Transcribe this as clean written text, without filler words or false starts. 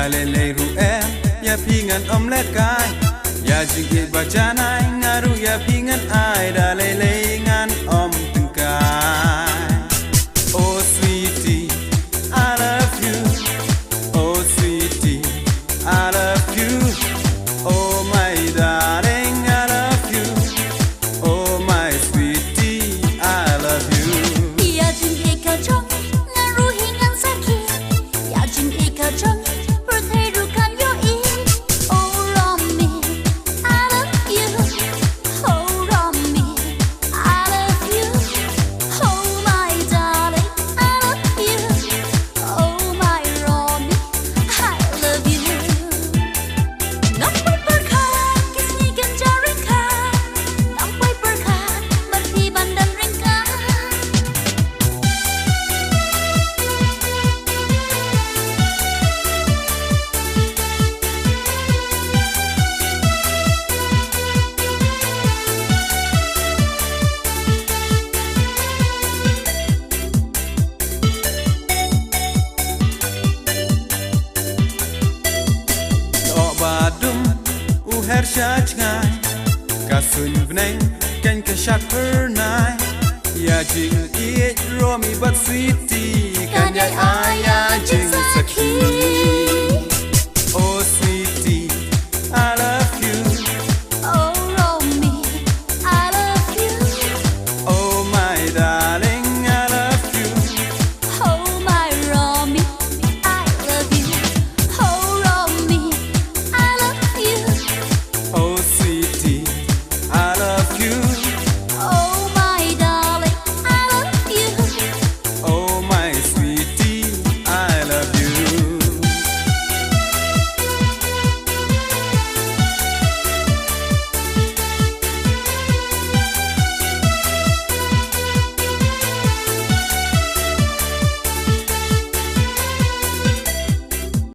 Dalele ru'e ya pingan le kai ya jingieid bajanai ngaru ya pingan ai dalele ngan tengkai. Oh sweetie, I love you. Oh sweetie, I love you. Oh my darling, I love you. Oh my sweetie, I love you. Ya jingieid ka chong ngaru hingan sakit. Ya jingieid ka chong Hershat ngai kasun vneng ken kashat pernai ya jingieid romi but sweetie kan ya aya jing sakhi.